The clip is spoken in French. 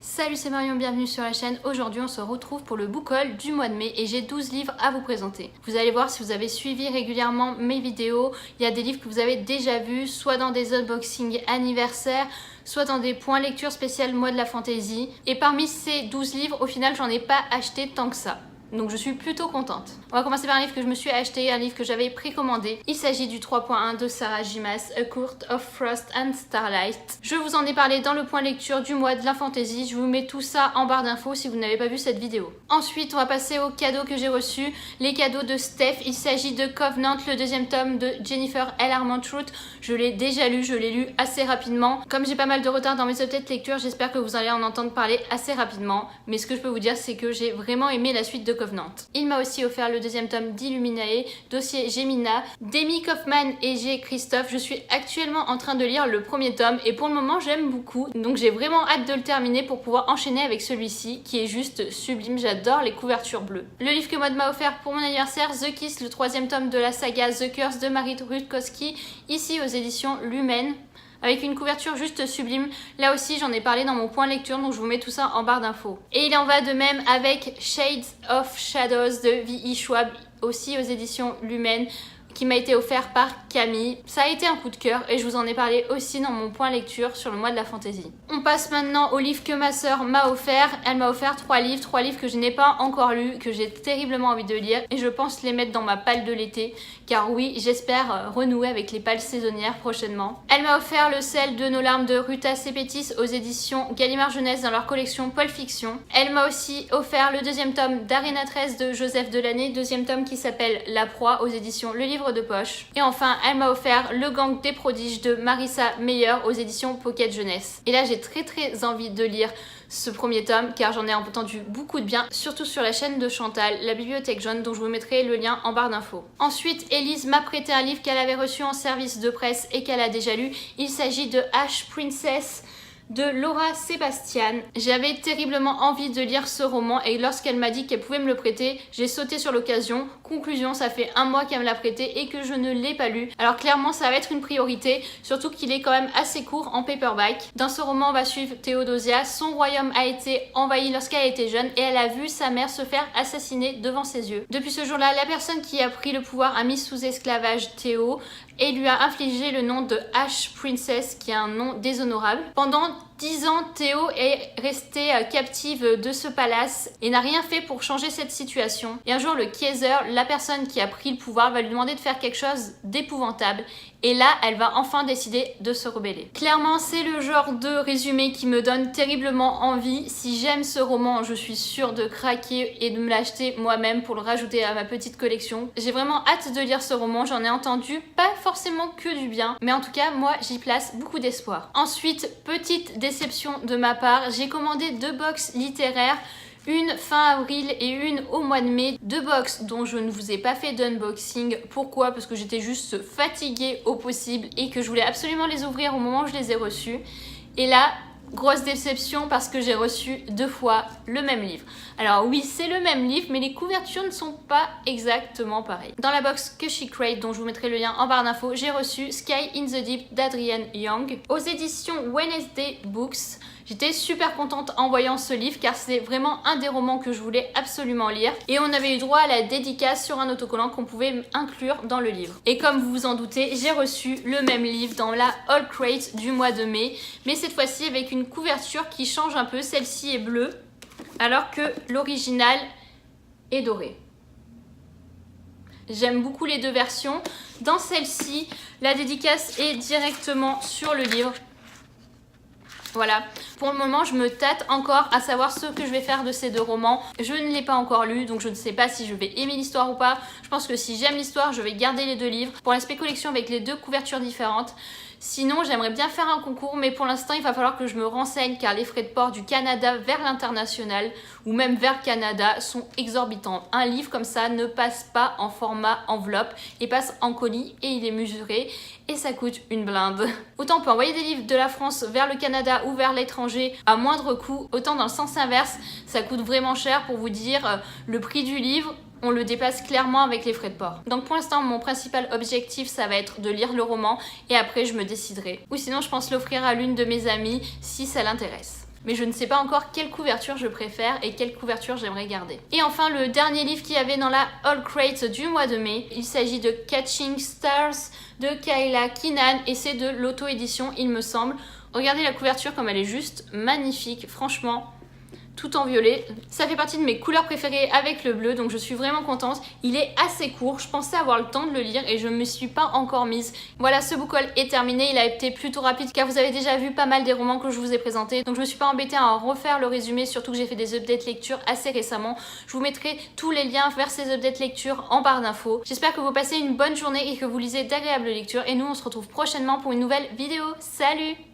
Salut, c'est Marion, bienvenue sur la chaîne. Aujourd'hui on se retrouve pour le book haul du mois de mai et j'ai 12 livres à vous présenter. Vous allez voir, si vous avez suivi régulièrement mes vidéos, il y a des livres que vous avez déjà vus, soit dans des unboxings anniversaires, soit dans des points lecture spécial mois de la fantasy. Et parmi ces 12 livres, au final j'en ai pas acheté tant que ça. Donc je suis plutôt contente. On va commencer par un livre que je me suis acheté, un livre que j'avais précommandé. Il s'agit du 3.1 de Sarah J. Maas, A Court of Frost and Starlight. Je vous en ai parlé dans le point lecture du mois de la fantasy. Je vous mets tout ça en barre d'infos si vous n'avez pas vu cette vidéo. Ensuite, on va passer aux cadeaux que j'ai reçus. Les cadeaux de Steph. Il s'agit de Covenant, le deuxième tome de Jennifer L. Armentrout. Je l'ai déjà lu, je l'ai lu assez rapidement. Comme j'ai pas mal de retard dans mes updates lecture, j'espère que vous allez en entendre parler assez rapidement. Mais ce que je peux vous dire, c'est que j'ai vraiment aimé la suite de Covenant. Il m'a aussi offert le deuxième tome d'Illuminae, dossier Gemina, d'Amy Kaufman et G. Christophe. Je suis actuellement en train de lire le premier tome et pour le moment j'aime beaucoup. Donc j'ai vraiment hâte de le terminer pour pouvoir enchaîner avec celui-ci qui est juste sublime. J'adore les couvertures bleues. Le livre que Maud m'a offert pour mon anniversaire, The Kiss, le troisième tome de la saga The Curse de Marie Rutkowski, ici aux éditions Lumen, avec une couverture juste sublime. Là aussi j'en ai parlé dans mon point lecture, donc je vous mets tout ça en barre d'infos. Et il en va de même avec Shades of Shadows de V.E. Schwab, aussi aux éditions Lumen, qui m'a été offert par Camille. Ça a été un coup de cœur et je vous en ai parlé aussi dans mon point lecture sur le mois de la fantasy. On passe maintenant au livre que ma sœur m'a offert. Elle m'a offert 3 livres que je n'ai pas encore lus, que j'ai terriblement envie de lire et je pense les mettre dans ma palle de l'été, car oui, j'espère renouer avec les palles saisonnières prochainement. Elle m'a offert le sel de nos larmes de Ruta Sepetys aux éditions Gallimard Jeunesse dans leur collection Pulp Fiction. Elle m'a aussi offert le deuxième tome d'Arena 13 de Joseph Delaney, deuxième tome qui s'appelle La Proie aux éditions Le Livre de Poche. Et enfin, elle m'a offert Le Gang des Prodiges de Marissa Meyer aux éditions Pocket Jeunesse. Et là, j'ai très envie de lire ce premier tome car j'en ai entendu beaucoup de bien, surtout sur la chaîne de Chantal, La Bibliothèque Jaune, dont je vous mettrai le lien en barre d'infos. Ensuite, Elise m'a prêté un livre qu'elle avait reçu en service de presse et qu'elle a déjà lu. Il s'agit de Ash Princess de Laura Sebastian. J'avais terriblement envie de lire ce roman et lorsqu'elle m'a dit qu'elle pouvait me le prêter, j'ai sauté sur l'occasion. Conclusion, ça fait un mois qu'elle me l'a prêté et que je ne l'ai pas lu. Alors clairement, ça va être une priorité, surtout qu'il est quand même assez court en paperback. Dans ce roman, on va suivre Théodosia. Son royaume a été envahi lorsqu'elle était jeune et elle a vu sa mère se faire assassiner devant ses yeux. Depuis ce jour-là, la personne qui a pris le pouvoir a mis sous esclavage Théo et lui a infligé le nom de Ash Princess, qui est un nom déshonorable. Pendant 10 ans, Théo est restée captive de ce palace et n'a rien fait pour changer cette situation. Et un jour, le Kaiser, la personne qui a pris le pouvoir, va lui demander de faire quelque chose d'épouvantable. Et là, elle va enfin décider de se rebeller. Clairement, c'est le genre de résumé qui me donne terriblement envie. Si j'aime ce roman, je suis sûre de craquer et de me l'acheter moi-même pour le rajouter à ma petite collection. J'ai vraiment hâte de lire ce roman, j'en ai entendu pas forcément que du bien, mais en tout cas, moi, j'y place beaucoup d'espoir. Ensuite, petite déception de ma part, j'ai commandé 2 box littéraires, une fin avril et une au mois de mai, 2 box dont je ne vous ai pas fait d'unboxing. Pourquoi? Parce que j'étais juste fatiguée au possible et que je voulais absolument les ouvrir au moment où je les ai reçus. Et là, grosse déception parce que j'ai reçu 2 fois le même livre. Alors oui, c'est le même livre, mais les couvertures ne sont pas exactement pareilles. Dans la box que she crate, dont je vous mettrai le lien en barre d'infos, j'ai reçu Sky in the Deep d'Adrienne Young aux éditions Wednesday Books. J'étais super contente en voyant ce livre car c'est vraiment un des romans que je voulais absolument lire et on avait eu droit à la dédicace sur un autocollant qu'on pouvait inclure dans le livre. Et comme vous vous en doutez, j'ai reçu le même livre dans la All Crate du mois de mai, mais cette fois-ci avec une couverture qui change un peu. Celle-ci est bleue alors que l'original est doré. J'aime beaucoup les deux versions. Dans celle-ci, la dédicace est directement sur le livre. Voilà, pour le moment je me tâte encore à savoir ce que je vais faire de ces 2 romans. Je ne l'ai pas encore lu, donc je ne sais pas si je vais aimer l'histoire ou pas. Je pense que si j'aime l'histoire, je vais garder les 2 livres pour l'aspect collection avec les 2 couvertures différentes. Sinon, j'aimerais bien faire un concours, mais pour l'instant, il va falloir que je me renseigne car les frais de port du Canada vers l'international ou même vers Canada sont exorbitants. Un livre comme ça ne passe pas en format enveloppe, il passe en colis et il est mesuré et ça coûte une blinde. Autant on peut envoyer des livres de la France vers le Canada ou vers l'étranger à moindre coût, autant dans le sens inverse, ça coûte vraiment cher. Pour vous dire le prix du livre. On le dépasse clairement avec les frais de port. Donc pour l'instant, mon principal objectif, ça va être de lire le roman et après je me déciderai. Ou sinon, je pense l'offrir à l'une de mes amies si ça l'intéresse. mais je ne sais pas encore quelle couverture je préfère et quelle couverture j'aimerais garder. Et enfin, le dernier livre qu'il y avait dans la All Crate du mois de mai, il s'agit de Catching Stars de Kayla Keenan et c'est de l'auto-édition, il me semble. Regardez la couverture comme elle est juste magnifique, franchement. Tout en violet. Ça fait partie de mes couleurs préférées avec le bleu, donc je suis vraiment contente. Il est assez court, je pensais avoir le temps de le lire et je ne me suis pas encore mise. Voilà, ce book haul est terminé, il a été plutôt rapide car vous avez déjà vu pas mal des romans que je vous ai présentés, donc je me suis pas embêtée à en refaire le résumé, surtout que j'ai fait des updates lecture assez récemment. Je vous mettrai tous les liens vers ces updates lecture en barre d'infos. J'espère que vous passez une bonne journée et que vous lisez d'agréables lectures et nous on se retrouve prochainement pour une nouvelle vidéo. Salut!